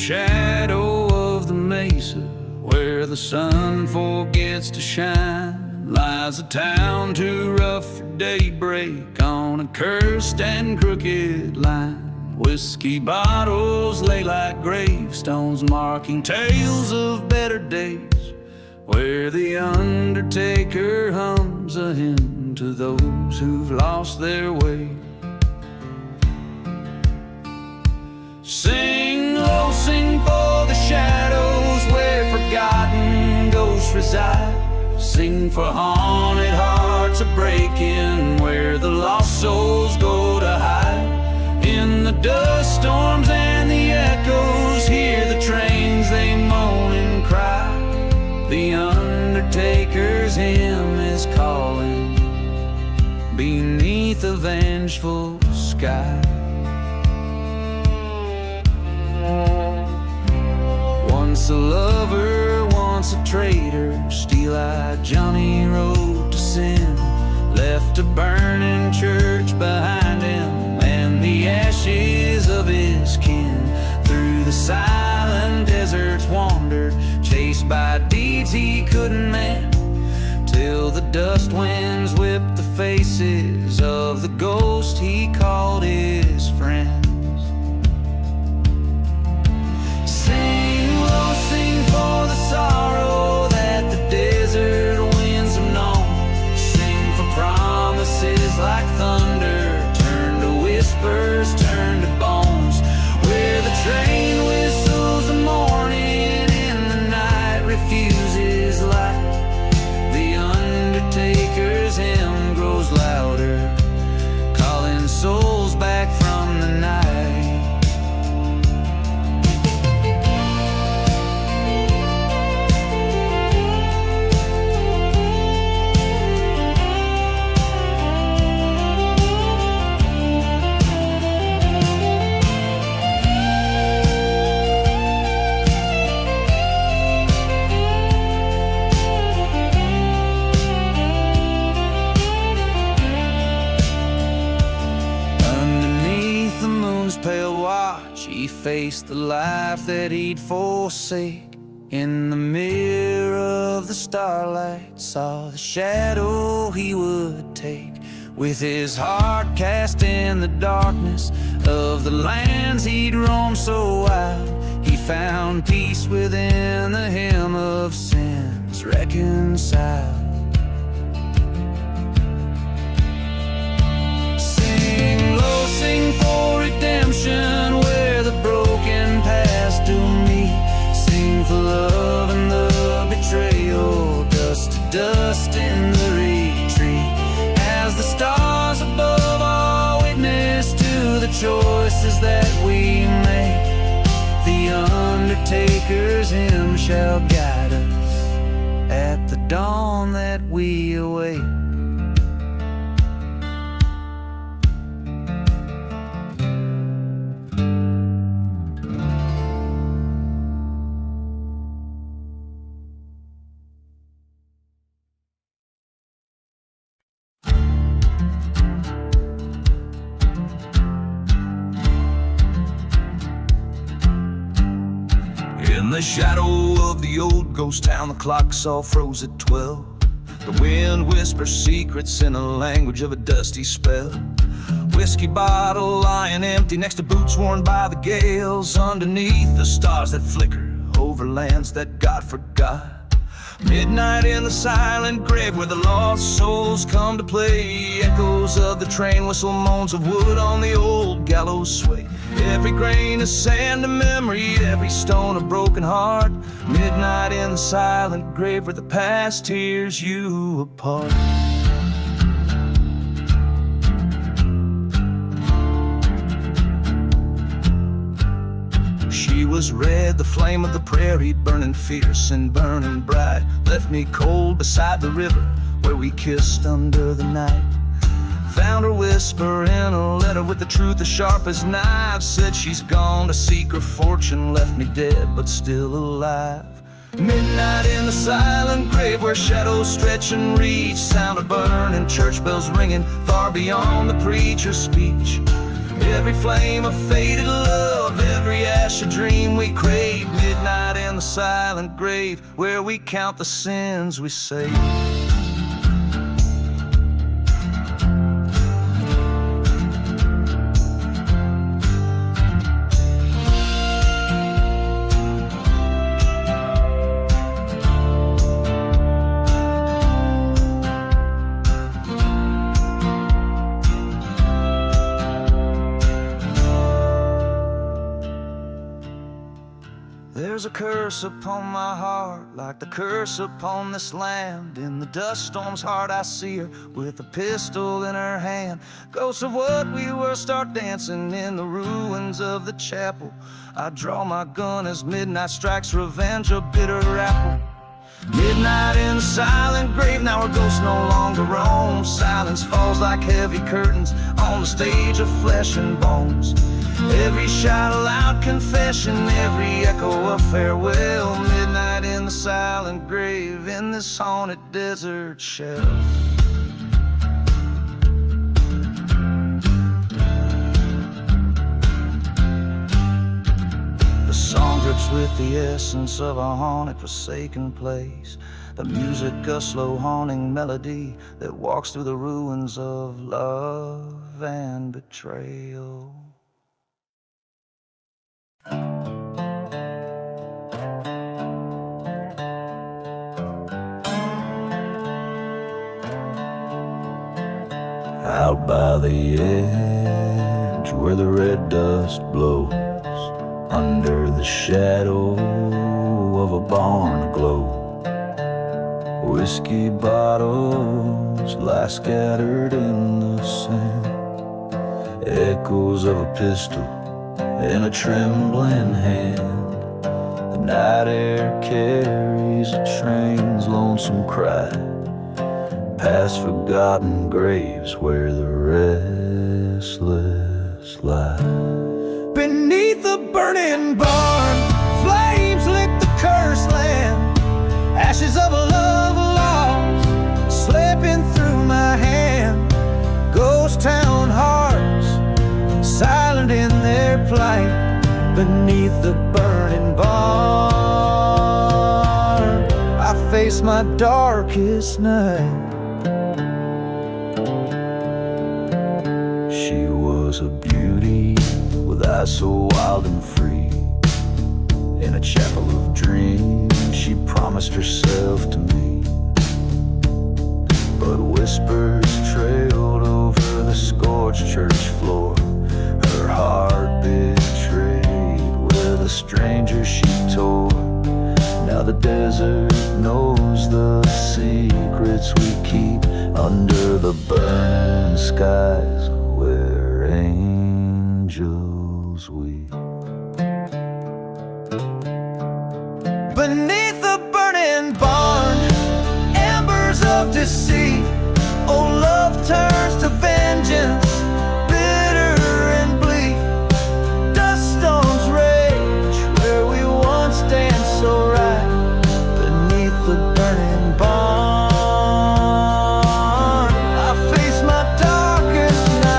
shadow of the mesa, where the sun forgets to shine, lies a town too rough for daybreak on a cursed and crooked line. Whiskey bottles lay like gravestones, marking tales of better days, where the undertaker hums a hymn to those who've lost their way. Sing low, sing for the shadows where forgotten ghosts reside. Sing for haunted hearts a-breaking, where the lost souls go to hide. In the dust storms and the echoes, hear the trains, they moan and cry. The undertaker's hymn is calling beneath a vengeful sky. Once a lover, once a traitor, steel-eyed Johnny rode to sin, left a burning church behind him and the ashes of his kin. Through the silent deserts wandered, chased by deeds he couldn't mend, till the dust winds whipped the faces of the ghost he called his friends. Sing low, sing for the sorrow that the desert winds have known. Sing for promises like thunder, turn to whispers, turn to bones, where the train whistles the morning and the night refuses light. The undertaker's hymn grows louder, calling souls back from the night. Pale watch, he faced the life that he'd forsake. In the mirror of the starlight, saw the shadow he would take. With his heart cast in the darkness of the lands he'd roamed so wild, he found peace within the hymn of sins reconciled. Sing low, sing for redemption, where the broken past do meet. Sing for love and the betrayal, dust to dust in the retreat. As the stars above all witness to the choices that we make, the undertaker's hymn shall guide us at the dawn that we await. In the shadow of the old ghost town, the clocks all froze at 12. The wind whispers secrets in the language of a dusty spell. Whiskey bottle lying empty next to boots worn by the gales, underneath the stars that flicker over lands that God forgot. Midnight in the silent grave where the lost souls come to play. Echoes of the train whistle, moans of wood on the old gallows sway. Every grain of sand a memory, every stone a broken heart. Midnight in the silent grave where the past tears you apart. She was red, the flame of the prairie, burning fierce and burning bright. Left me cold beside the river where we kissed under the night. Found her whisper in a letter with the truth as sharp as knives. Said she's gone to seek her fortune, left me dead but still alive. Midnight in the silent grave where shadows stretch and reach. Sound of burning church bells ringing far beyond the preacher's speech. Every flame of faded love, every ash of dream we crave. Midnight in the silent grave, where we count the sins we save. There's a curse upon my heart, like the curse upon this land. In the dust storm's heart I see her, with a pistol in her hand. Ghosts of what we were start dancing in the ruins of the chapel. I draw my gun as midnight strikes, revenge a bitter apple. Midnight in the silent grave, now our ghosts no longer roam. Silence falls like heavy curtains on the stage of flesh and bones. Every shot a loud confession, every echo a farewell. Midnight in the silent grave, in this haunted desert shell. The song drips with the essence of a haunted, forsaken place. The music, a slow haunting melody that walks through the ruins of love and betrayal. Out by the edge where the red dust blows, under the shadow of a barn aglow, whiskey bottles lie scattered in the sand, echoes of a pistol in a trembling hand. The night air carries a train's lonesome cry, past forgotten graves where the restless lie. Beneath the burning barn, flames lick the cursed land. Ashes of a love lost, slipping through my hand. Ghost town hearts, silent in their plight. Beneath the burning barn, I face my darkest night. She was a beauty with eyes so wild and free. In a chapel of dreams she promised herself to me, but whispers trailed over the scorched church floor. Her heart betrayed with a stranger she tore. Now the desert knows the secrets we keep under the burning skies where angels weep. Beneath the burning barn, embers of deceit. Oh, love turns to vengeance, bitter and bleak. Dust storms rage where we once danced so right. Beneath the burning barn, I face my darkest night.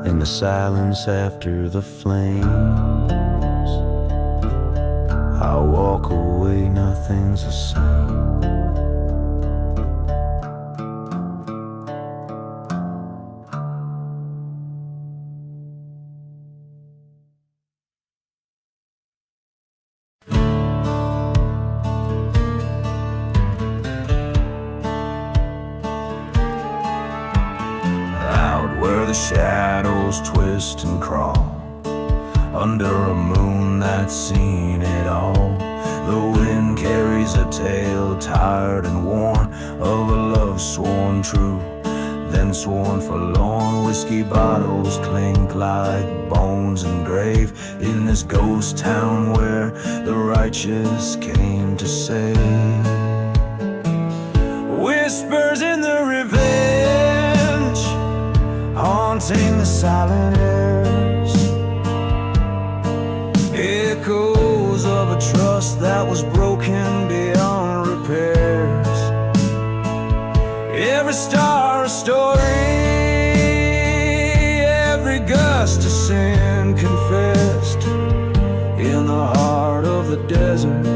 in the silence after the flames. I walk away, nothing's the same. The shadows twist and crawl under a moon that's seen it all. The wind carries a tale, tired and worn, of a love sworn true, then sworn forlorn. Whiskey bottles clink like bones engraved in this ghost town where the righteous came to save. Whispers in the revenge, haunting the silent airs, echoes of a trust that was broken beyond repairs. Every star a story, every gust a sin confessed, in the heart of the desert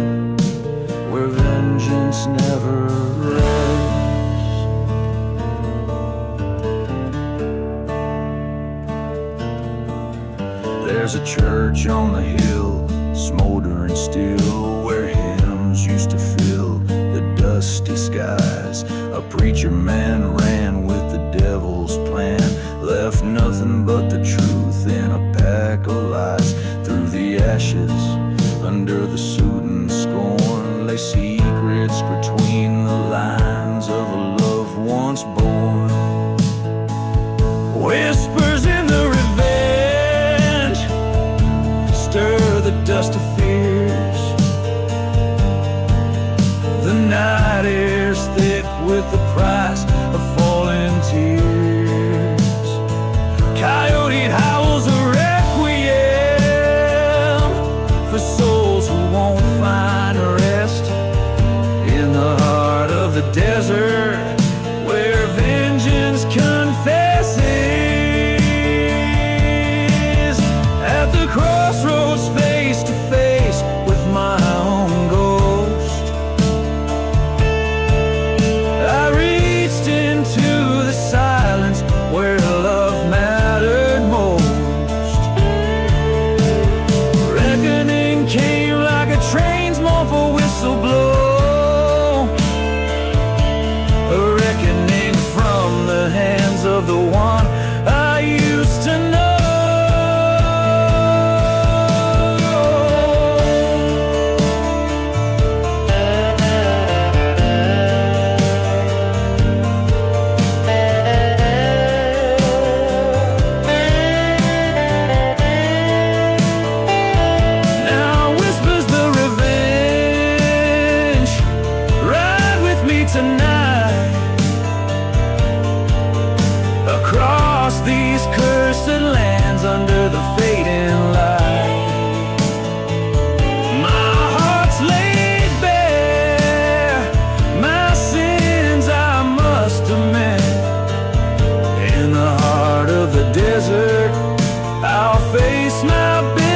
where vengeance never rests. There's a church on the hill, smoldering still, where hymns used to fill the dusty skies. A preacher man ran with the devil's plan, left nothing but the truth in a pack of lies. Through the ashes, under the soot and scorn, lay secrets between the lines of a love once born. Whispers in the revenge, stir the dust of fears. The night air's thick with the price of falling tears. Coyote howls a requiem for souls who won't find rest, in the heart of the desert where vengeance confesses. At the crossroads, face to face with my own ghost, I reached into the silence where love mattered most. Reckoning came like a train's mournful whistle blow, a reckoning from the hands of the one I used to know. These cursed lands under the fading light, my heart's laid bare, my sins I must amend. In the heart of the desert, I'll face my bitter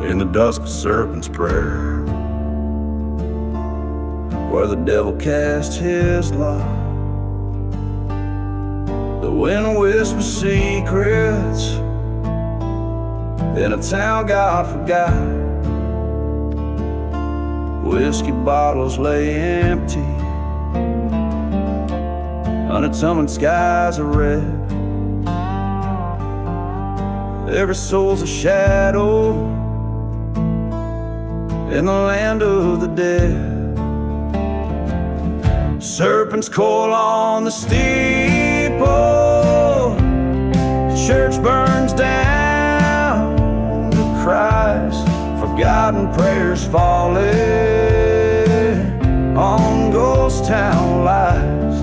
in the dusk of serpent's prayer, where the devil cast his lot. The wind whispers secrets in a town God forgot. Whiskey bottles lay empty, undetermined skies are red. Every soul's a shadow in the land of the dead. Serpents coil on the steeple, the church burns down to cries for forgotten prayers falling on ghost town lies.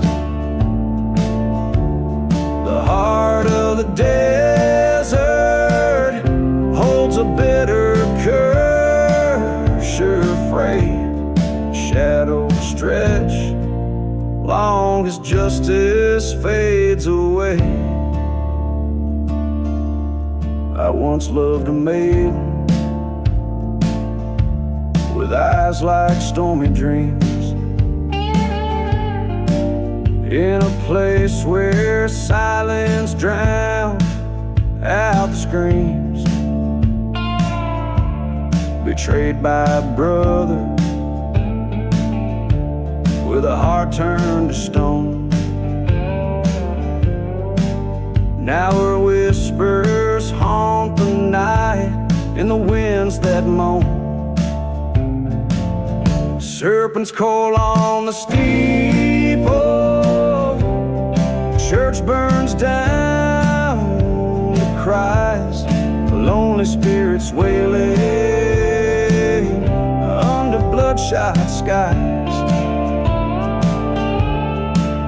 The heart of the desert holds a bitter curse, sure afraid shadows stretch long as justice fades away. I once loved a maiden with eyes like stormy dreams, in a place where silence drowned out the screams. Betrayed by a brother with a heart turned to stone. Now her whispers haunt the night in the winds that moan. Serpents call on the steeple, church burns down to cries, lonely spirits wailing under bloodshot skies.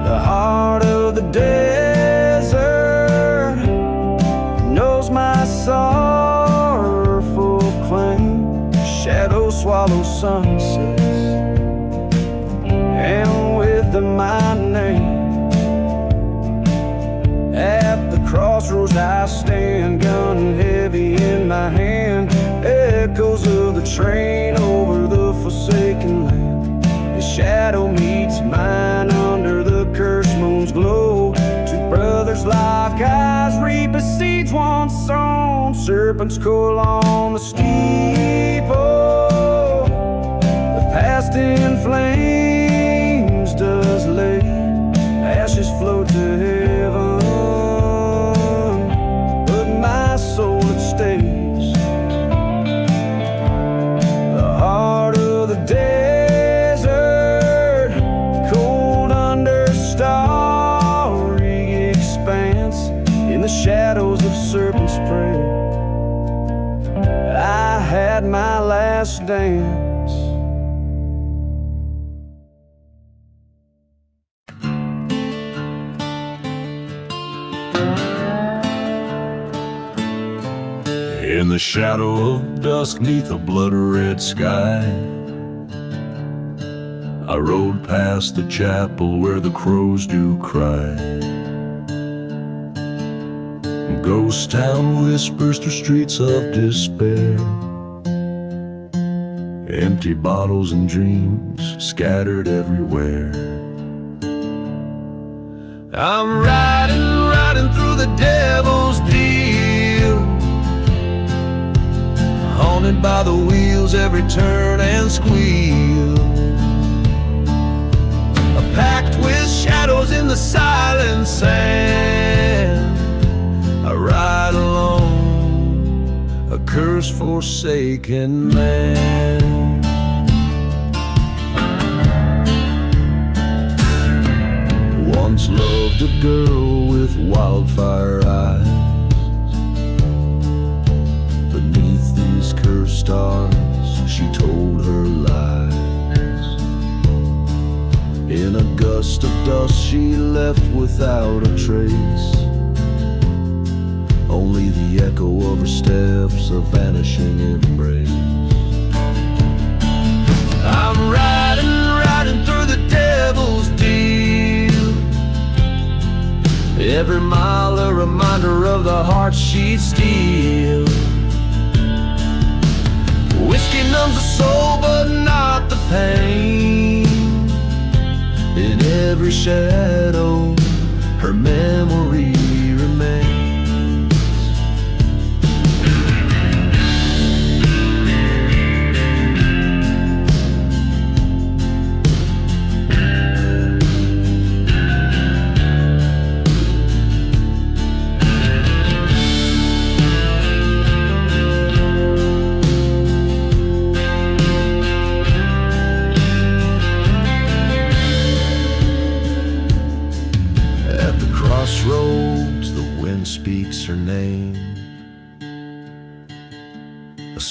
The heart of the desert knows my sorrowful claim. Shadows swallow sunsets, and with them my name. At the crossroads I stand, gun heavy in my hand. Echoes of the train over the forsaken land. The shadow meets mine under the cursed moon's glow. Two brothers lock eyes, reap the seeds once sown. Serpents coil on the steeple, the past in flames does lay. Ashes float to heaven, but my soul it stays. The heart of the desert, cold under starry expanse. In the shadows of serpent's prey, I had my last dance. In the shadow of dusk, 'neath a blood-red sky, I rode past the chapel where the crows do cry. Ghost town whispers through streets of despair, empty bottles and dreams scattered everywhere. I'm riding through the devil's deal, haunted by the wheels, every turn and squeal. Packed with shadows in the silent sand, I ride alone, a cursed forsaken man. Once loved a girl with wildfire eyes. Beneath these cursed stars, she told her lies. In a gust of dust she left without a trace, only the echo of her steps, a vanishing embrace. I'm riding through the devil's deal, every mile a reminder of the heart she'd steal. Whiskey numbs the soul but not the pain. In every shadow, her memory remains.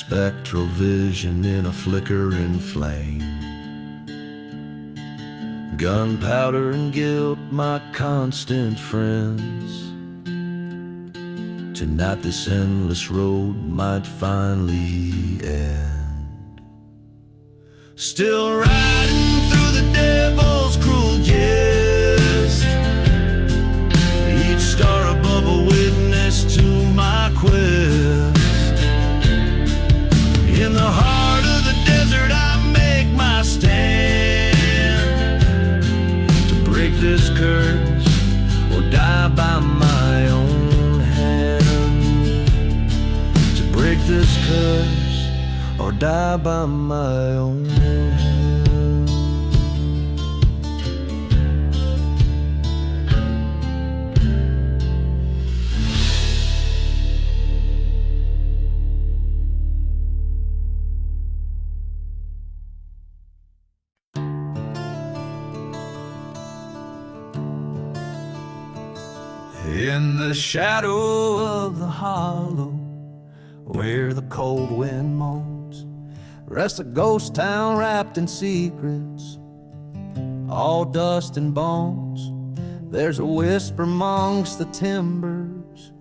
spectral vision in a flickering flame. Gunpowder and guilt, my constant friends. Tonight this endless road might finally end. Still riding through the devil's cruel jest. Each star above a witness to my quest. In the heart of the desert I make my stand, to break this curse or die by my own hand. To break this curse or die by my own hand. In the shadow of the hollow, where the cold wind moans, rests a ghost town wrapped in secrets, all dust and bones. There's a whisper amongst the timbers,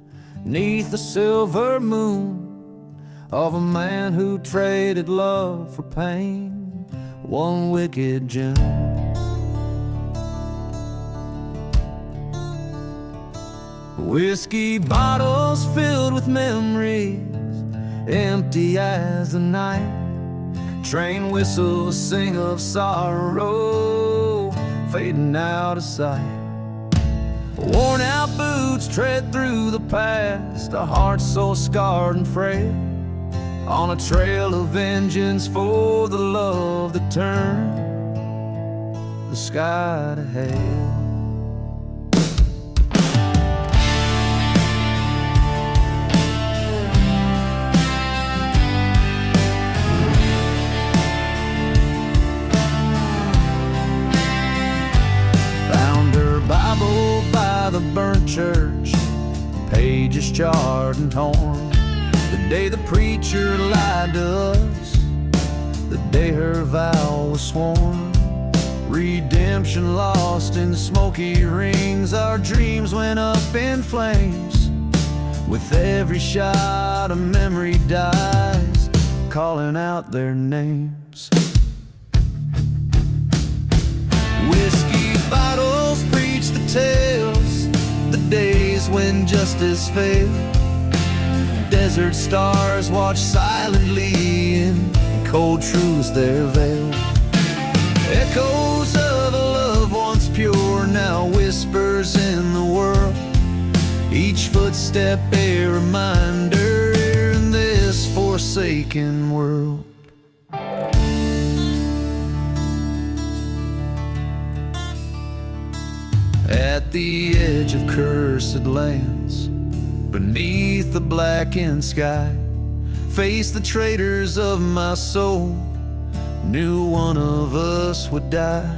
'neath the silver moon, of a man who traded love for pain, one wicked June. Whiskey bottles filled with memories, empty as the night. Train whistles sing of sorrow, fading out of sight. Worn out boots tread through the past, a heart so scarred and frail, on a trail of vengeance for the love that turned the sky to hell. Bible by the burnt church, pages charred and torn. The day the preacher lied to us, the day her vow was sworn. Redemption lost in the smoky rings, our dreams went up in flames. With every shot a memory dies, calling out their names. Whiskey bottles preach the tales, the days when justice failed. Desert stars watch silently in cold truths their veil. Echoes of a love once pure now whispers in the world. Each footstep a reminder in this forsaken world. At the edge of cursed lands, beneath the blackened sky, face the traitors of my soul, knew one of us would die.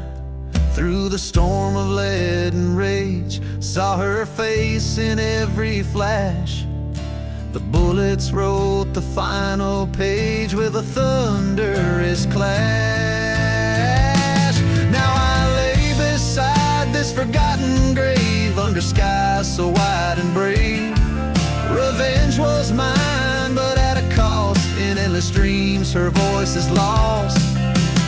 Through the storm of lead and rage, saw her face in every flash. The bullets wrote the final page with a thunderous clash. Now I lay beside this forgotten grave, under skies so wide and brave. Revenge was mine, but at a cost. In endless dreams her voice is lost.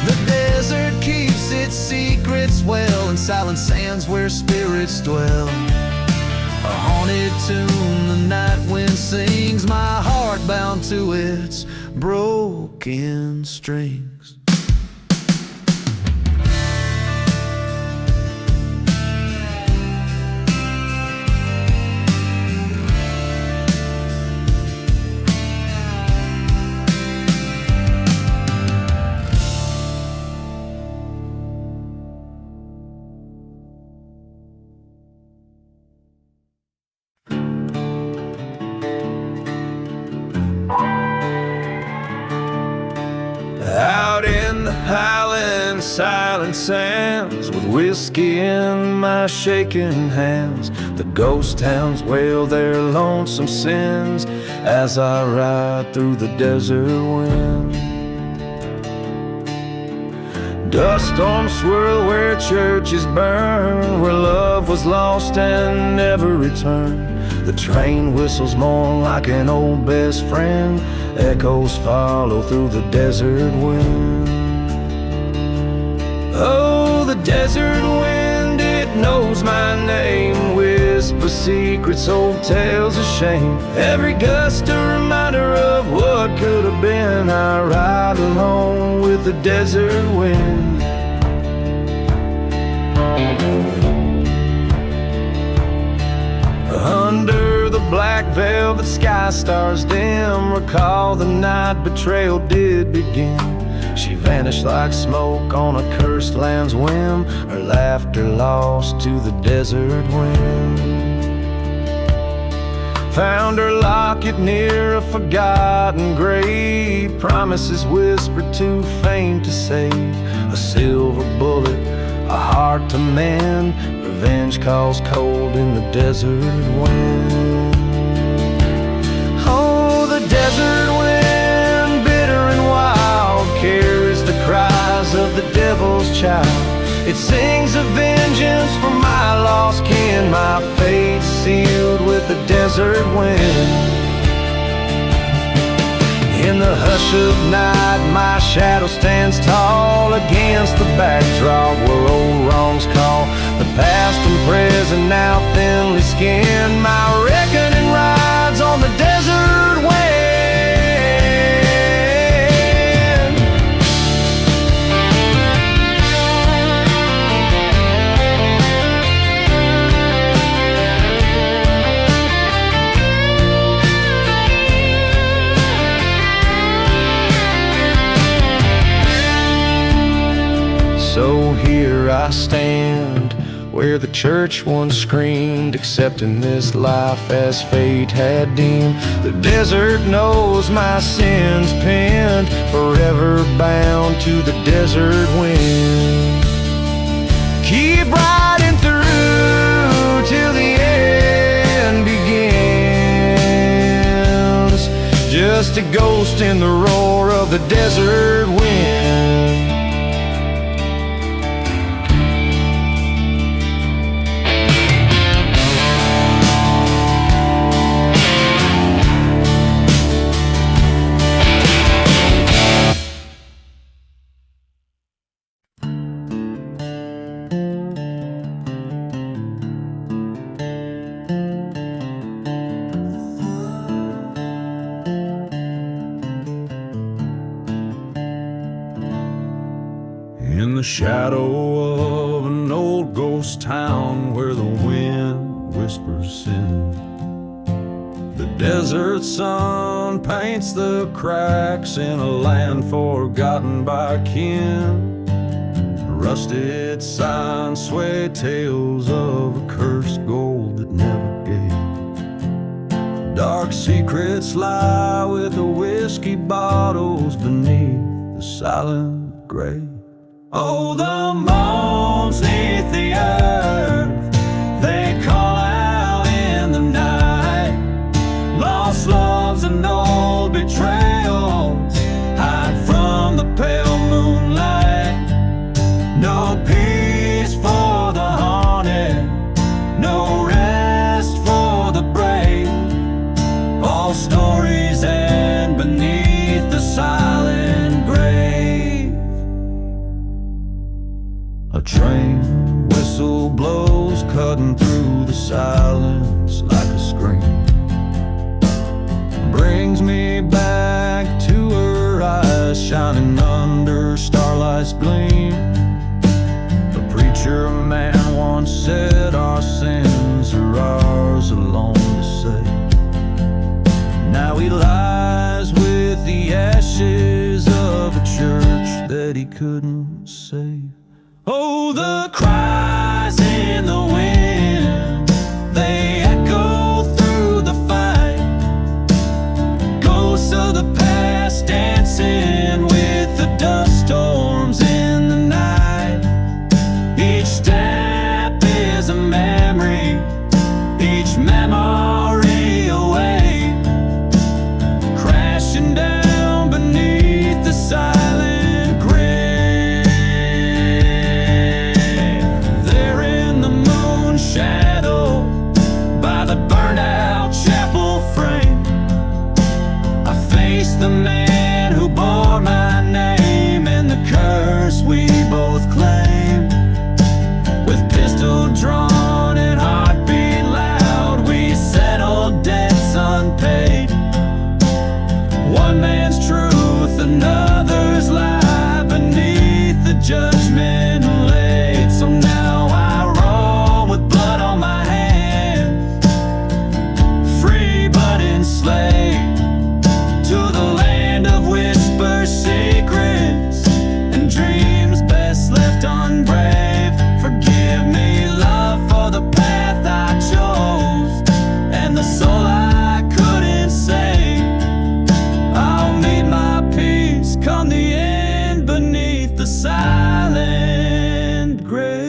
The desert keeps its secrets well, in silent sands where spirits dwell. A haunted tune the night wind sings, my heart bound to its broken strings. in silent sands, with whiskey in my shaking hands. The ghost towns wail their lonesome sins as I ride through the desert wind. Dust storms swirl where churches burn, where love was lost and never returned. The train whistles mourn like an old best friend. Echoes follow through the desert wind. Oh, the desert wind, it knows my name. Whispers secrets, old tales of shame. Every gust a reminder of what could have been. I ride alone with the desert wind. Under the black velvet sky stars dim, recall the night betrayal did begin. She vanished like smoke on a cursed land's whim, her laughter lost to the desert wind. Found her locket near a forgotten grave, promises whispered too faint to save. A silver bullet, a heart to mend, revenge calls cold in the desert wind. Oh, the desert wind, bitter and wild, carries the cries of the devil's child. It sings a vengeance for my lost kin, my fate sealed with the desert wind. In the hush of night, my shadow stands tall against the backdrop where old wrongs call. The past and present now thinly skinned, my reckoning rides on the desert wind. So here I stand, where the church once screamed, accepting this life as fate had deemed. The desert knows my sins pinned, forever bound to the desert wind. Keep riding through till the end begins, just a ghost in the roar of the desert wind. In the shadow of an old ghost town where the wind whispers sin, the desert sun paints the cracks in a land forgotten by kin. Rusted signs sway tales of a cursed gold that never gave. Dark secrets lie with the whiskey bottles beneath the silent grave. Oh, the moans neath the earth, they call out in the night. Lost loves and old betrayals hide from the pale moonlight. No peace for the haunted, no rest for the brave. All stories end beneath the silent grave. A train whistle blows, cutting through the silence like a scream. Brings me back to her eyes, shining under starlight's gleam. A preacher man once said our sins are ours alone to save. Now he lies with the ashes of a church that he couldn't save. Oh, the cries in the wind, they echo through the fight. Ghosts of the past dancing with the dust storms in the night. curse we both claim. With pistol drawn and heartbeat loud, we settled debts unpaid. One man's truth, another's lie, beneath the judgment laid. So now I roam with blood on my hands, free but enslaved, to the land of whispers, secrets, and dreams best left unbrave. Forgive me, love, for the path I chose and the soul I couldn't save. I'll meet my peace come the end beneath the silent grave.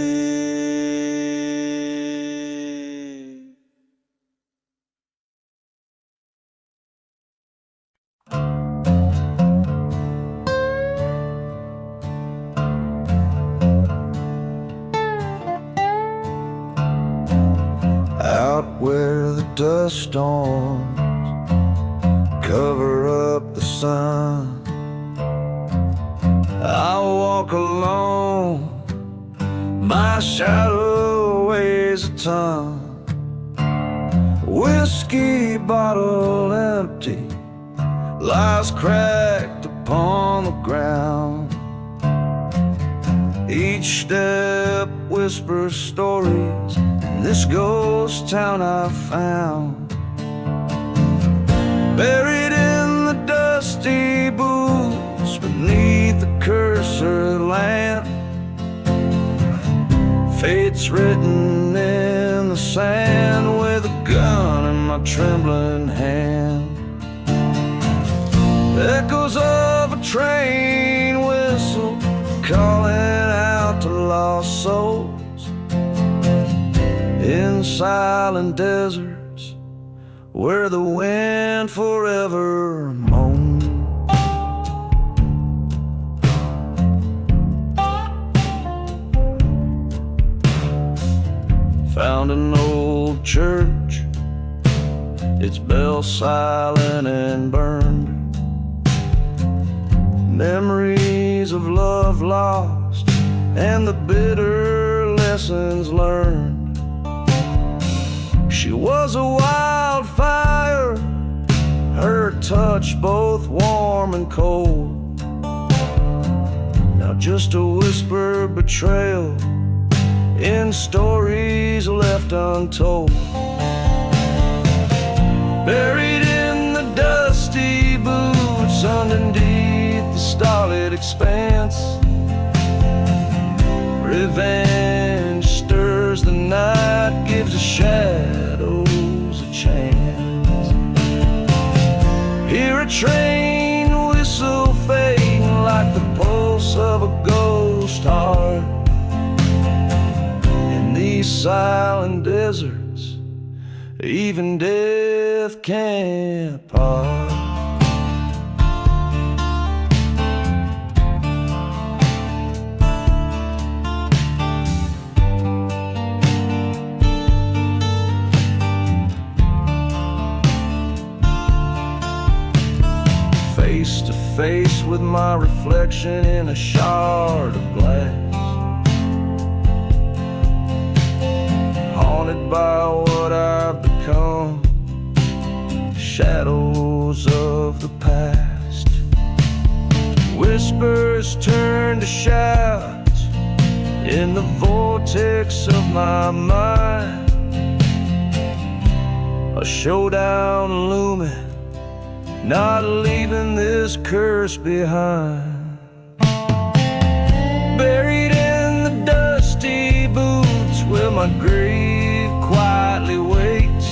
Out where the dust storms cover up the sun, I walk alone, my shadow weighs a ton. Whiskey bottle empty lies cracked upon the ground. Each step whispers stories in this ghost town I found. Buried in the dusty boots beneath the cursed land, fate's written in the sand with a gun in my trembling hand. Echoes of a train whistle calling out to lost souls in silent deserts where the wind forever moans. Found an old church, its bell silent and burned. Memories of love lost and the bitter lessons learned. She was a wildfire, her touch both warm and cold. Now just a whispered betrayal in stories left untold. Buried in the dusty boots underneath the starlit expanse, revenge stirs the night, gives the shadows a chance. Hear a train whistle fading like the pulse of a ghost heart. In these silent deserts, even death can't part. Face to face with my reflection in a shard of glass, haunted by what I've become, shadows of the past. Whispers turn to shouts in the vortex of my mind. A showdown looming, not leaving this curse behind. Buried in the dusty boots where my grave quietly waits,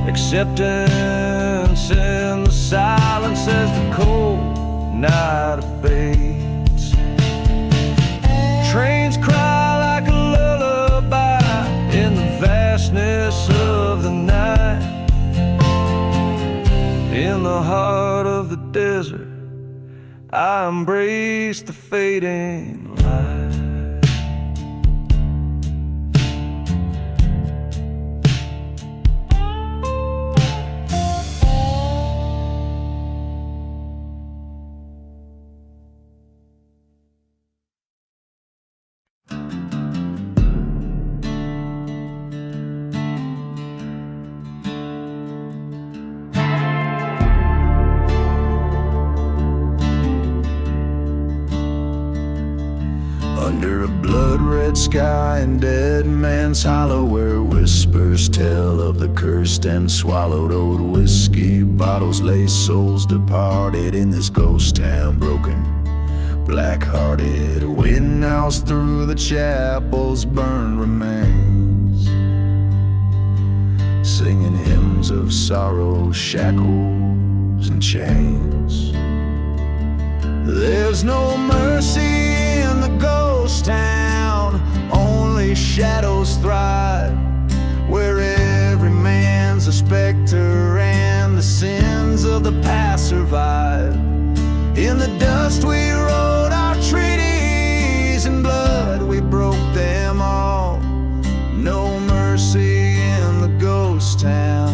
acceptance in the silence as the cold night abates. Trains cry like a lullaby in the vastness of the night. In the heart of the desert, I embrace the fading light. Under a blood-red sky in Dead Man's Hollow, where whispers tell of the cursed and swallowed old whiskey bottles, lay souls departed in this ghost town, broken, black-hearted. Wind howls through the chapel's burned remains, singing hymns of sorrow, shackles and chains. There's no mercy in the ghost town, only shadows thrive, where every man's a specter and the sins of the past survive. In the dust we wrote our treaties, in blood we broke them all. No mercy in the ghost town,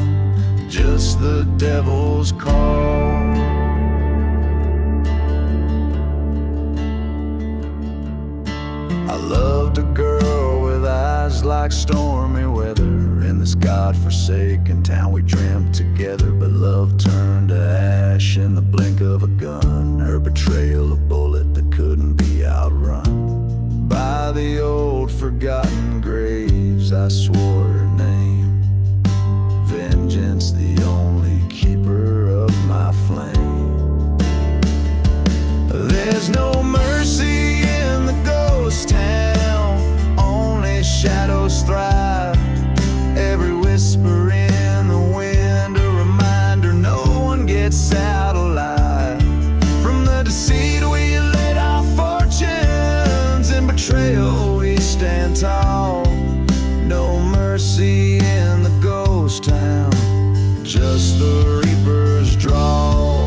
just the devil's call. I loved a girl with eyes like stormy weather. In this God-forsaken town we dreamt together, but love turned to ash in the blink of a gun. Her betrayal, a bullet that couldn't be outrun. By the old forgotten graves I swore her name, vengeance the only keeper of my flame. There's no mercy in the ghost town, only shadows thrive. Every whisper in the wind, a reminder no one gets out alive. From the deceit we laid our fortunes, in betrayal we stand tall. No mercy in the ghost town, just the reaper's draw.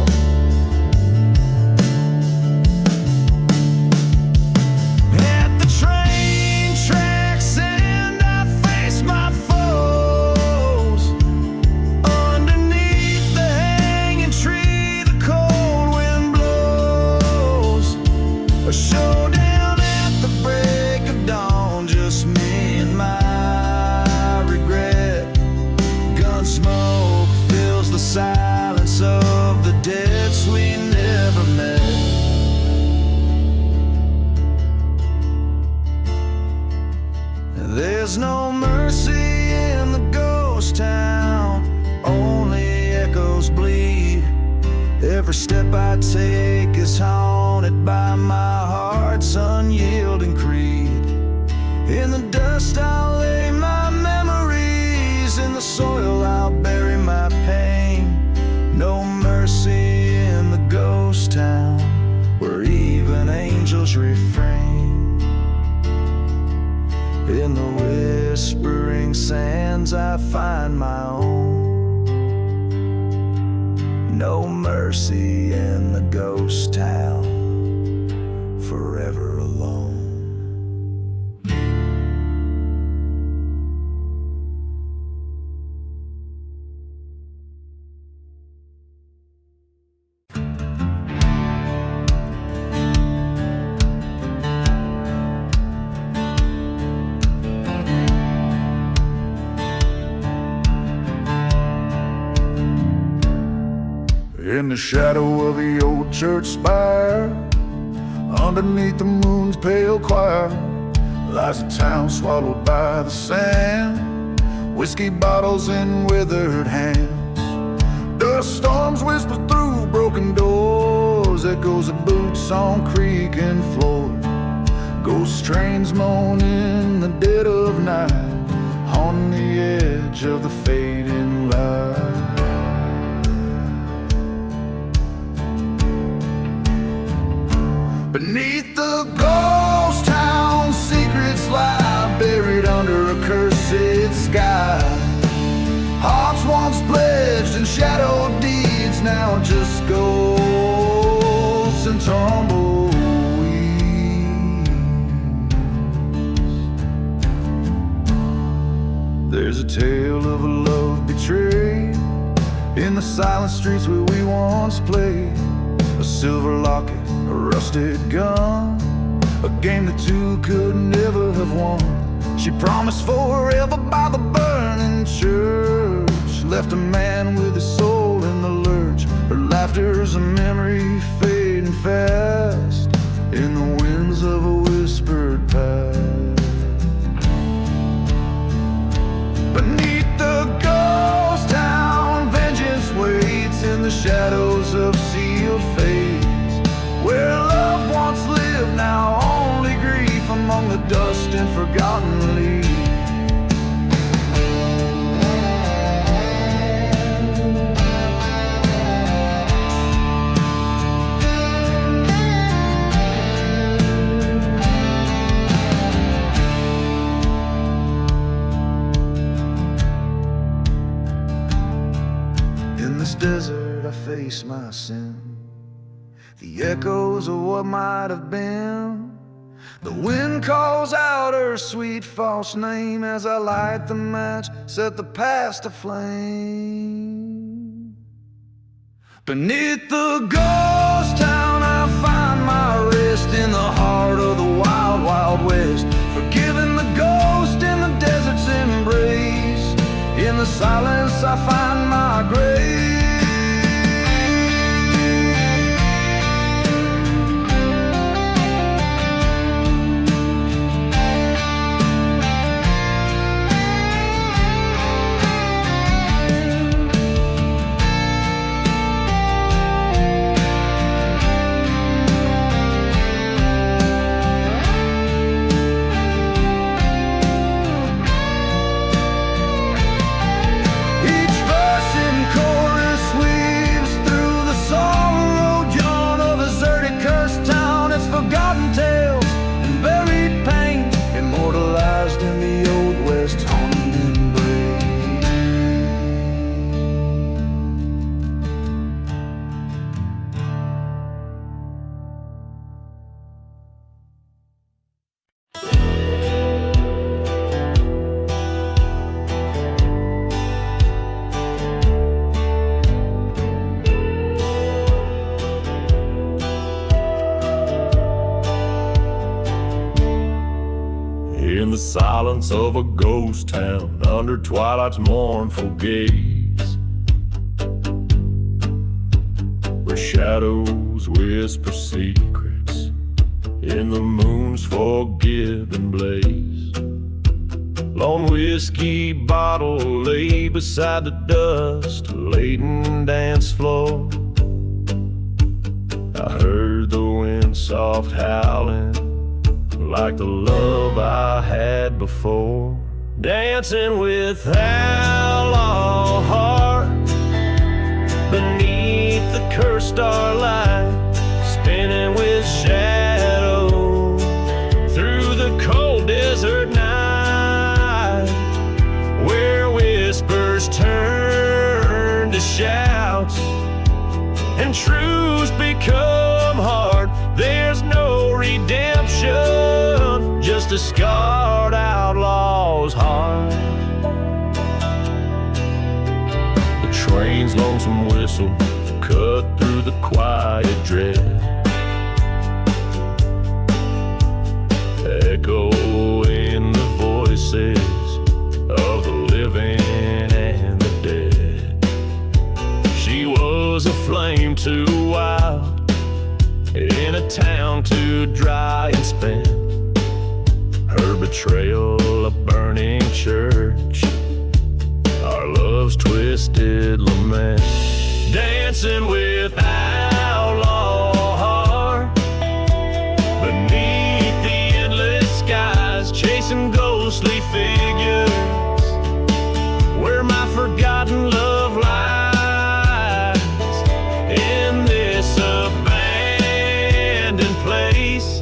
A showdown at the break of dawn, just me and my regret. Gun smoke fills the silence of the deaths we never met. There's no mercy in the ghost town, only echoes bleed. Every step I take is haunted by my heart's unyielding creed. In the dust I'll lay my memories, in the soil I'll bury my pain. No mercy in the ghost town, where even angels refrain. In the whispering sands I find my own. No mercy in the ghost town, forever alone. In the shadow of the old church spire, underneath the moon's pale choir, lies a town swallowed by the sand, whiskey bottles in withered hands. Dust storms whisper through broken doors, echoes of boots on creaking floors. Ghost trains moan in the dead of night, on the edge of the fading light. Beneath the ghost town, secrets lie buried under a cursed sky. Hearts once pledged and shadow deeds, now just ghosts and tumbleweeds. There's a tale of a love betrayed in the silent streets where we once played. A silver locket, a rusted gun, a game the two could never have won. She promised forever by the burning church, left a man with his soul in the lurch. Her laughter's a memory fading fast in the winds of a whispered and forgotten leaves. In this desert I face my sin, the echoes of what might have been. The wind calls out her sweet false name as I light the match, set the past aflame. Beneath the ghost town I find my rest, in the heart of the wild, wild west, forgiving the ghost in the desert's embrace. In the silence I find my grace. In the silence of a ghost town, under twilight's mournful gaze, where shadows whisper secrets in the moon's forgiven blaze. Lone whiskey bottle lay beside the dust-laden dance floor. I heard the wind soft howling like the love I had before. Dancing with outlaw heart beneath the cursed starlight, spinning with shadow through the cold desert night, where whispers turn to shouts and truths become hard. There's no redemption, just a scarred outlaw's heart. The train's lonesome whistle cut through the quiet dread, echoing the voices of the living and the dead. She was a flame too wild, in a town too dry and spent. Her betrayal a burning church, our love's twisted lament. Dancing with outlaw heart beneath the endless skies, chasing ghostly figures where my forgotten love lies. In this abandoned place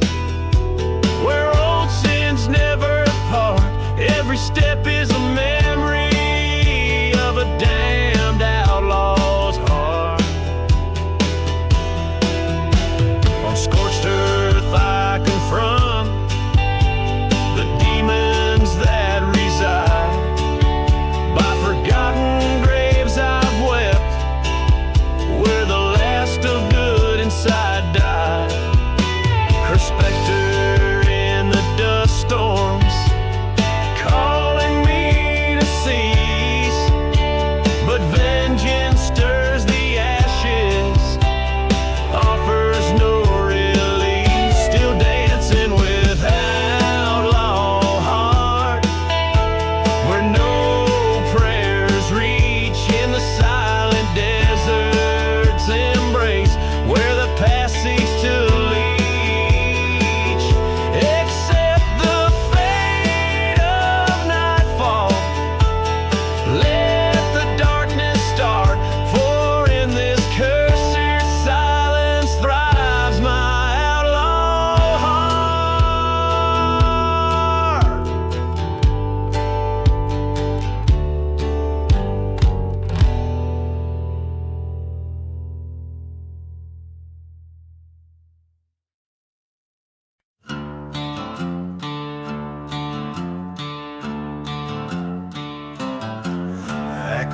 where old sins never part, every step is a memory of a damned outlaw's heart.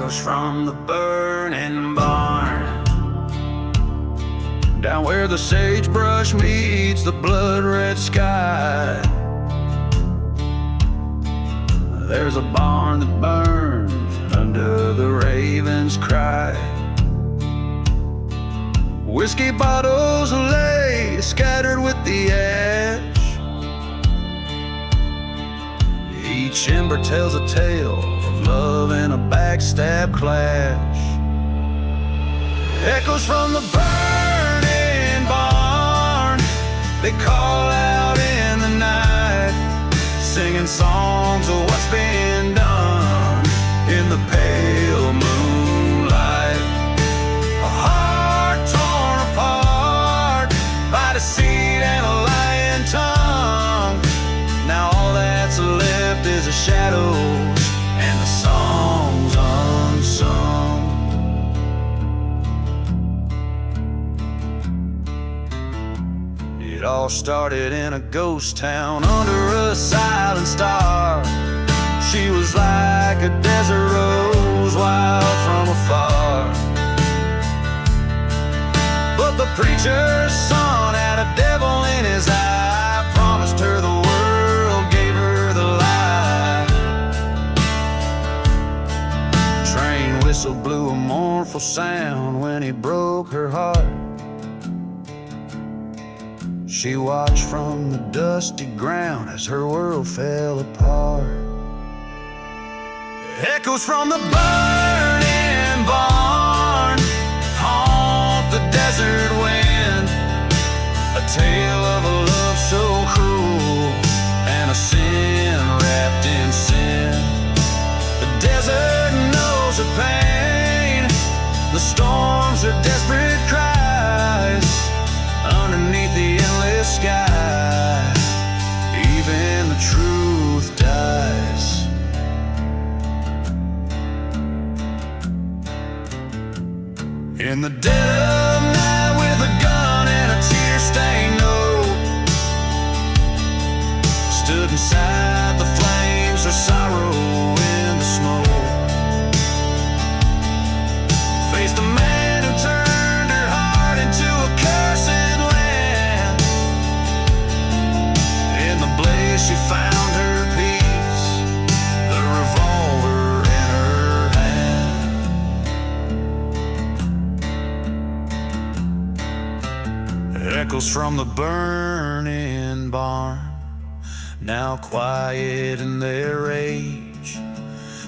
echoes from the burning barn. Down where the sagebrush meets the blood-red sky, there's a barn that burns under the raven's cry. Whiskey bottles lay scattered with the ash. Each ember tells a tale of love and a backstab clash. Echoes from the burning barn, they call out in the night, singing songs of what's been done in the pale moonlight. A heart torn apart by deceit and a lying tongue. Now all that's left is the shadows and the songs unsung. It all started in a ghost town under a silent star. She was like a desert rose wild from afar. But the preacher's son had a devil in his eye, promised her the world, gave her the lie. Train whistle blew a mournful sound when he broke her heart. She watched from the dusty ground as her world fell apart. Echoes from the burning barn haunt the desert wind, a tale of a love so cruel and a sin wrapped in sin. The desert knows her pain, the storms are desperate cries underneath the endless sky. Even the truth dies. In the dead of night with a gun and a tear-stained note, stood inside the flames, her sorrow in the smoke. Faced a man who turned her heart into a cursed land. In the blaze she found her peace, the revolver in her hand. Echoes from the burning barn, now quiet in their rage.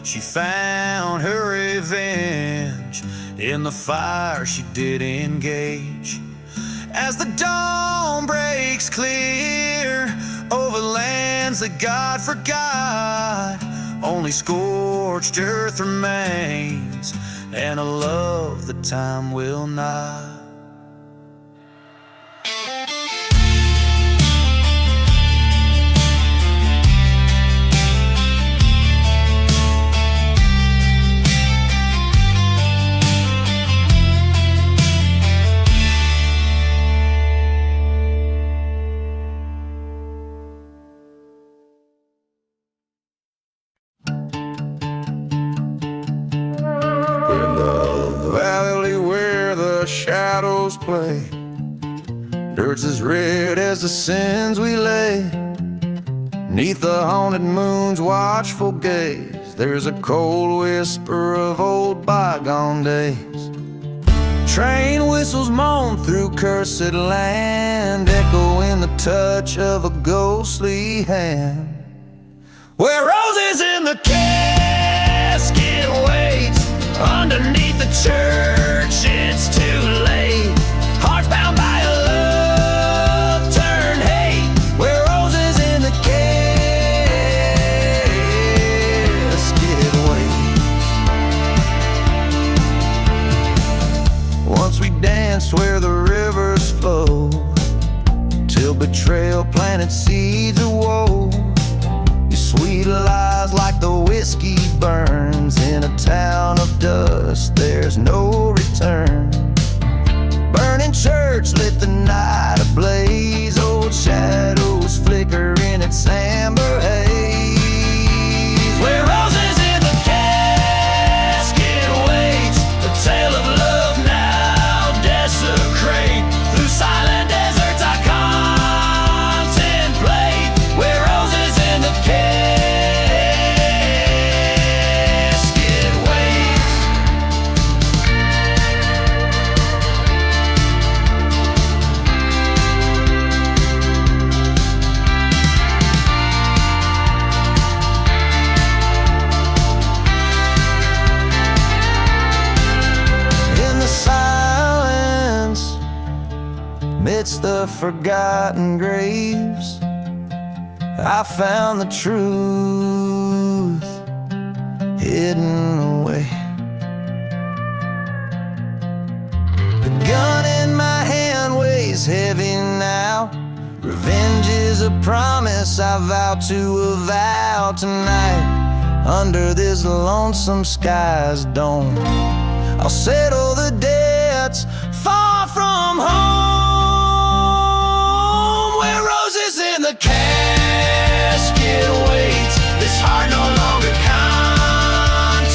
She found her revenge in the fire she did engage. As the dawn breaks clear over lands that God forgot, only scorched earth remains and a love that time will not. Shadows play, dirt's as red as the sins we lay. Neath the haunted moon's watchful gaze, there's a cold whisper of old bygone days. Train whistles moan through cursed land, echoing the touch of a ghostly hand. Where roses in the casket waits, underneath the church it's too late. Hearts bound by a love turned hate, where roses in the casket wait. Once we danced where the rivers flow, till betrayal planted seeds of woe. Your sweet lies like the whiskey burns in a town of dust, there's no return. Burning church lit the night ablaze, old shadows flicker in its amber haze. Where roses in the casket amidst the forgotten graves, I found the truth hidden away. The gun in my hand weighs heavy now. Revenge is a promise I vow to avow tonight. Under this lonesome sky's dome, I'll settle the debts far from home. Where roses in the casket waits, this heart no longer contemplates.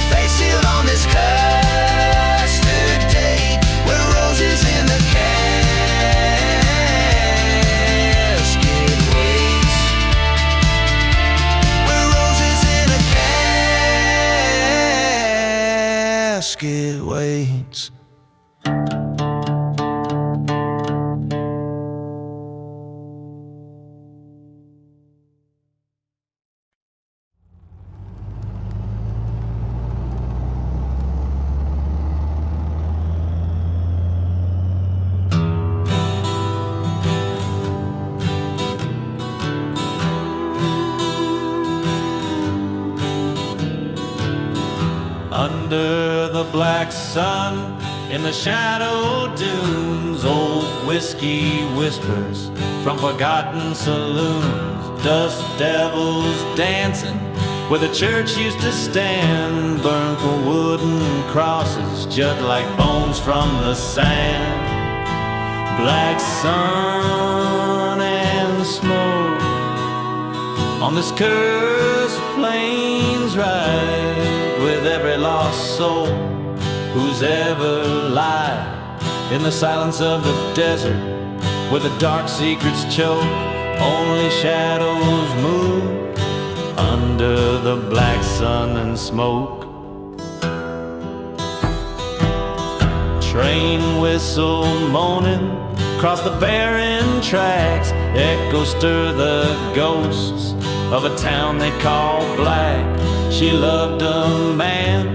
Face sealed on this custard date. Where roses in the casket waits. Where roses in a casket waits. Under the black sun, in the shadow dunes, old whiskey whispers from forgotten saloons. Dust devils dancing where the church used to stand, burned for wooden crosses, jut like bones from the sand. Black sun and smoke on this cursed plains ride, with every lost soul who's ever lied in the silence of the desert, where the dark secrets choke. Only shadows move under the black sun and smoke. Train whistle moaning across the barren tracks, echoes stir the ghosts of a town they call black. She loved a man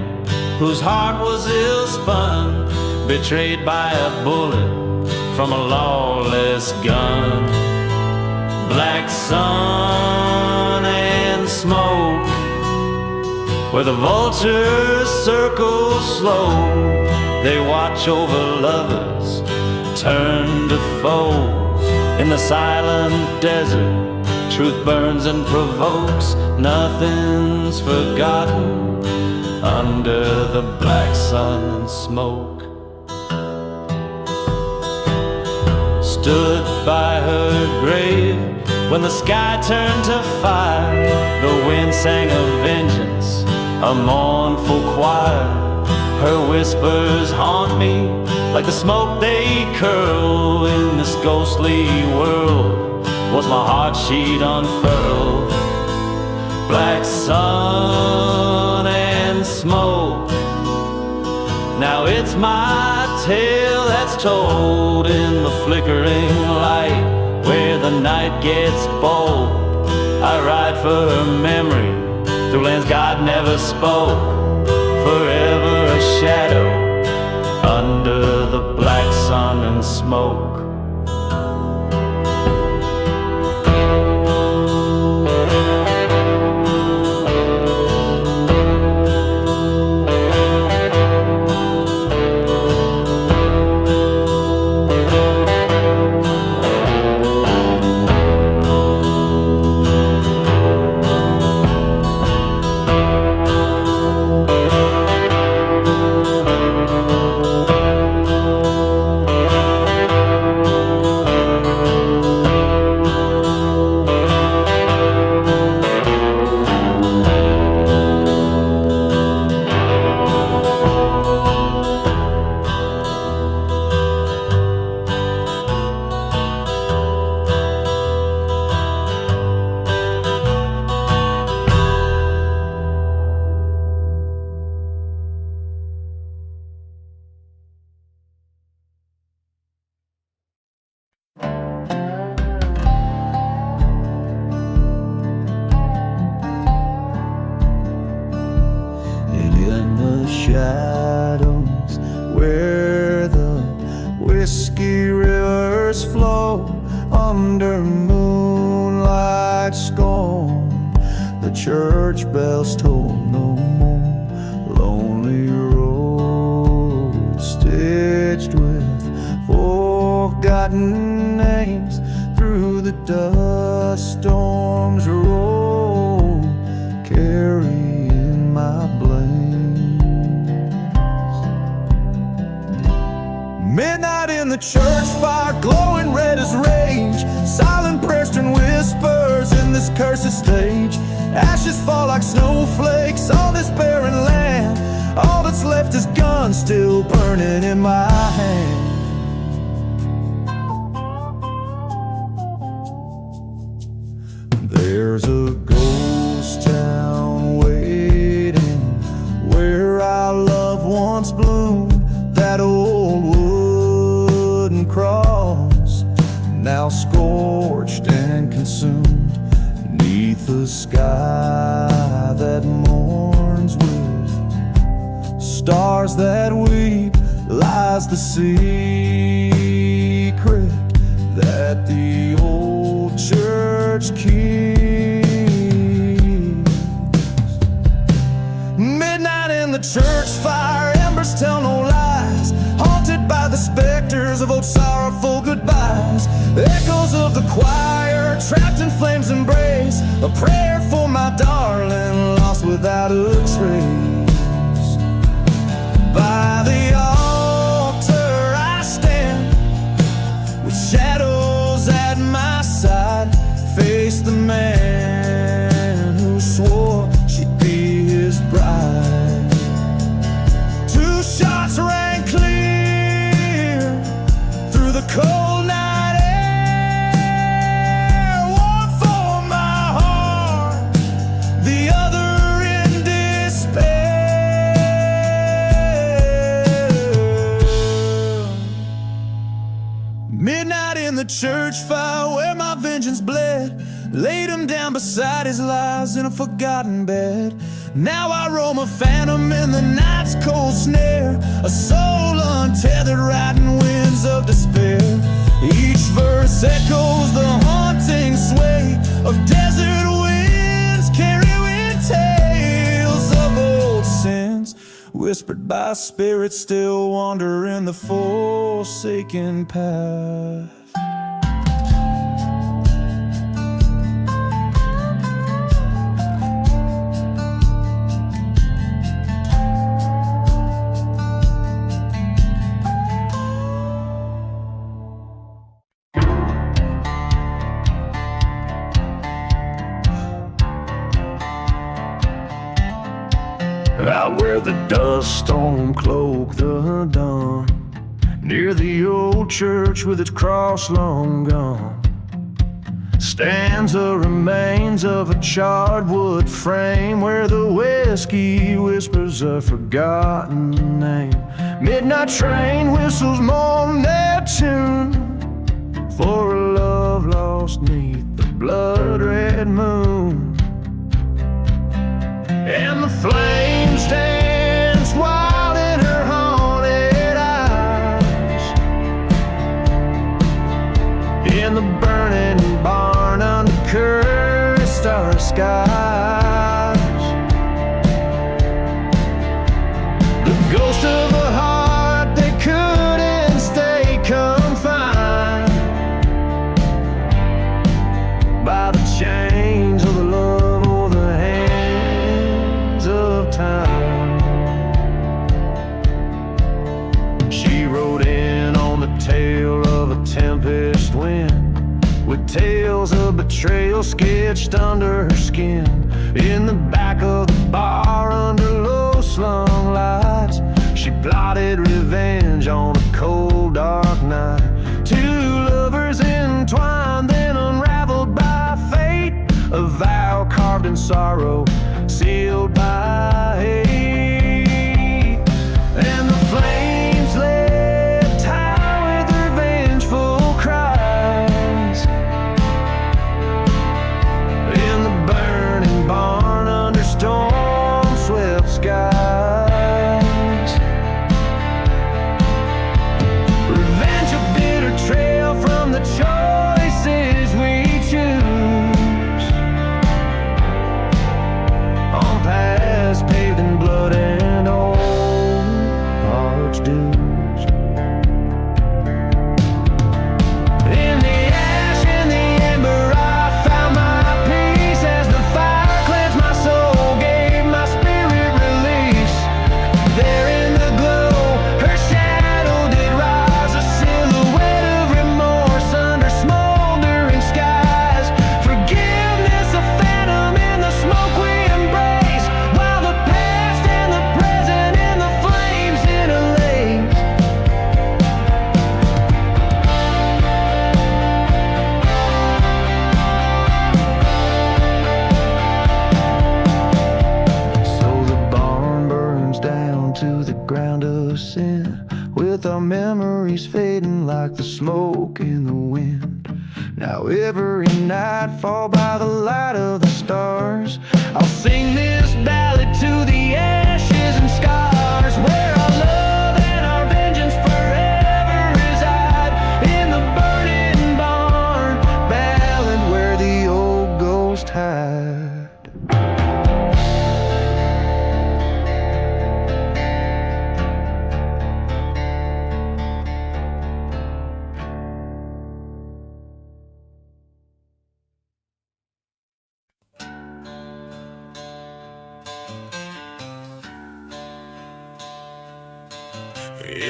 whose heart was ill-spun, betrayed by a bullet from a lawless gun. Black sun and smoke, where the vultures circle slow. They watch over lovers turn to foes in the silent desert. Truth burns and provokes, nothing's forgotten under the black sun and smoke. Stood by her grave when the sky turned to fire. The wind sang of vengeance, a mournful choir. Her whispers haunt me like the smoke they curl. In this ghostly world was my heart she'd unfurled. Black sun and smoke, now it's my tale that's told in the flickering light, where the night gets bold. I ride for her memory through lands God never spoke. Forever a shadow under the black sun and smoke. shadows where the whiskey rivers flow under moonlight scorn. The church bells toll no more. Lonely road stitched with forgotten names. Through the dust storms roll, carrying my blames. Midnight in the church fire, glowing red as rage. Silent prayers turn whispers in this cursed stage. Ashes fall like snowflakes on this barren land. All that's left is guns still burning in my hand. There's a ghost town waiting where our loved ones bloomed. That old wooden cross, now scorched and consumed. Neath a sky that mourns with stars that weep, lies the secret that the old church keeps. Midnight in the church fire, embers tell no lies. Haunted by the specters of old sorrowful goodbyes. Echoes of the choir, trapped in flames embrace. A prayer for my darling, lost without a trace. By the altar I stand, with shadows at my side. Face the man who swore she'd be his bride. Two shots rang clear through the cold night air. One for my heart, the other in despair. Midnight in the church fire where my vengeance bled. Laid him down beside his lies in a forgotten bed. Now I roam a phantom in the night's cold snare. A soul untethered riding winds of despair. Each verse echoes the haunting sway of desert winds, carrying tales of old sins, whispered by spirits still wandering the forsaken path. Out where the dust storm cloaked the dawn, near the old church with its cross long gone, stands the remains of a charred wood frame where the whiskey whispers a forgotten name. Midnight train whistles mourn their tune for a love lost neath the blood-red moon. And the flames dance wild in her haunted eyes, in the burning barn under cursed star skies. The ghost of a heart they couldn't stay confined by the chains of the love or the hands of time. She rode in on the tail of a tempest wind, with tales of betrayal sketched under her skin. In the back of the bar under low slung lights, she plotted revenge on a cold dark night. Two lovers entwined, then unraveled by fate, a vow carved in sorrow, sealed by hate. And the flames left high with their vengeful cries, in the burning barn under storm-swept skies. Revenge a bitter trail from the memories fading like the smoke in the wind. Now every night fall by the light of the stars, I'll sing this ballad to the ashes and scars, where our love and our vengeance forever reside, in the burning barn, Ballad, where the old ghost hide.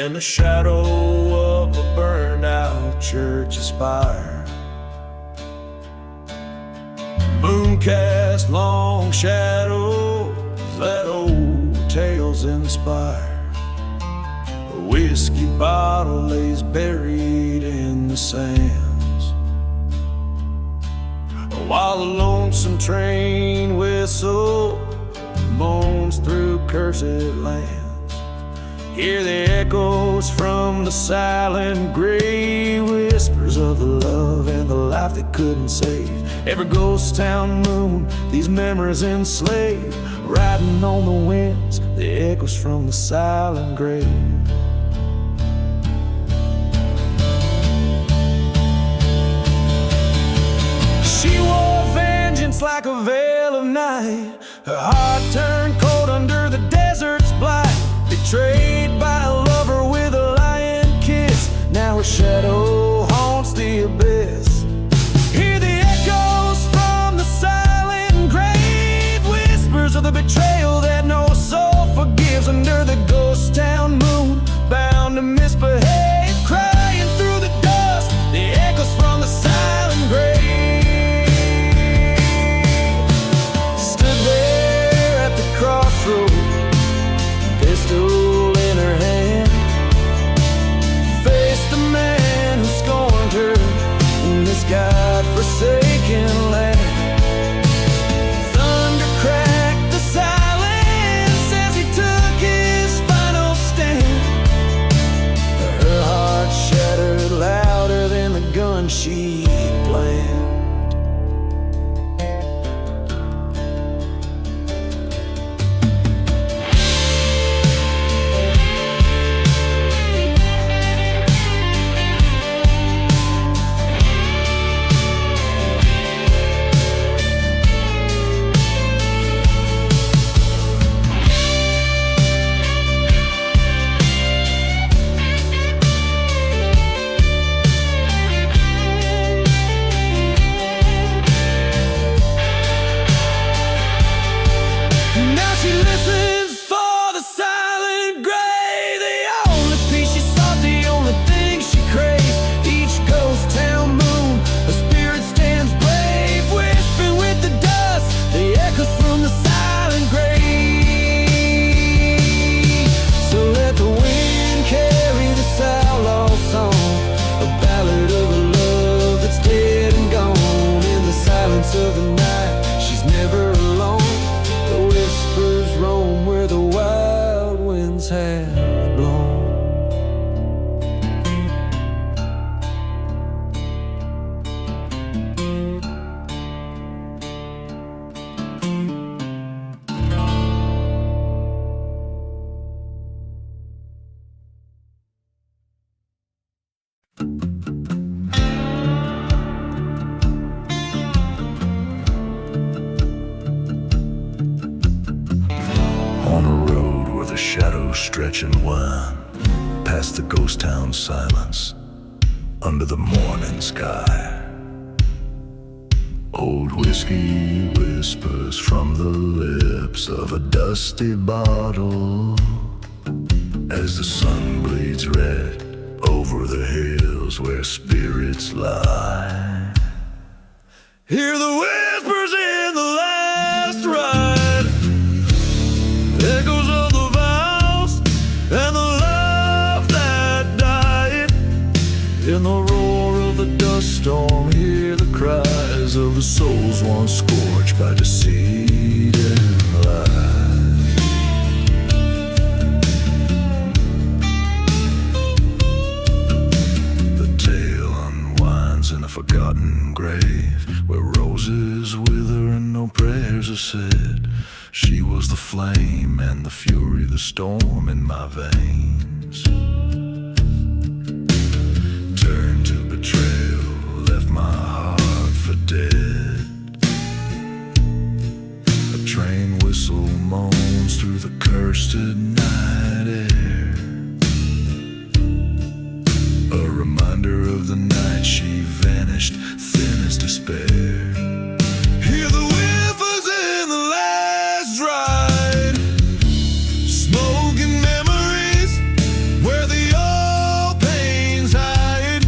In the shadow of a burned-out church spire, moon cast long shadows that old tales inspire. A whiskey bottle lays buried in the sands, while a lonesome train whistle moans through cursed lands. Hear the echoes from the silent grave, whispers of the love and the life they couldn't save. Every ghost town moon, these memories enslave, riding on the winds, the echoes from the silent grave. She wore vengeance like a veil of night, her heart turned cold under the desert's blight. Betrayed by a lover with a lying kiss, now her shadow haunts the abyss. Hear the echoes from the silent grave, whispers of the betrayal that no soul forgives. Under the ghost town moon, bound to misbehave, crying through the dust, the echoes from the silent grave. Stood there at the crossroads, pistol in her hand, faced the man who scorned her in this God-forsaken land. Thunder cracked the silence as he took his final stand. Her heart shattered louder than the gun she planned. Of the night, she's never alone. The whispers roam where the wild winds have blown. Stretch and wind past the ghost town silence, under the morning sky. Old whiskey whispers from the lips of a dusty bottle, as the sun bleeds red over the hills where spirits lie. Hear the whispers in the last ride, echoes of the vows and the love that died. In the roar of the dust storm, hear the cries of the souls once scorched by deceit and lie. forgotten grave where roses wither and no prayers are said. She was the flame and the fury, the storm in my veins. Turned to betrayal, left my heart for dead. A train whistle moans through the cursed night air, a reminder of the night she vanished, thin as despair. Hear the whiffers in the last ride, smoking memories where the old pains hide.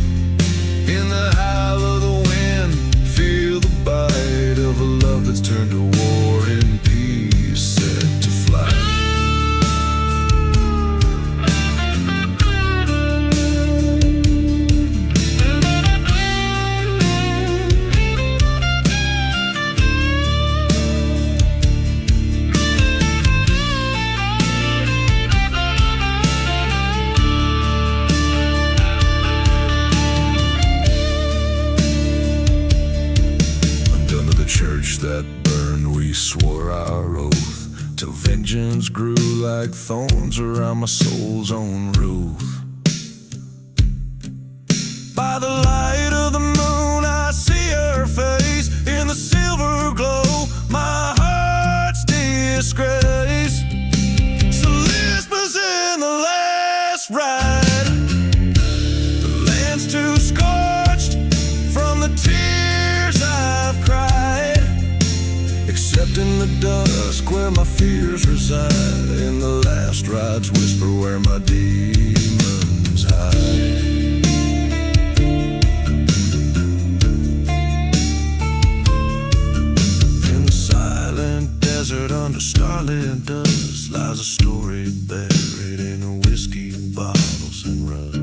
In the howl of the wind, feel the bite of a love that's turned to war in peace, set to flight. Church that burned, we swore our oath, till vengeance grew like thorns around my soul's own roof. By the light of the moon, I see her face in the silver glow, my heart's disgrace. So whispers in the last ride, the land's too scorched from the tears I've cried. Except in the dusk where my fears reside, in the last ride's whisper where my demons hide. In the silent desert under starlit dust lies a story buried in whiskey bottles and rust.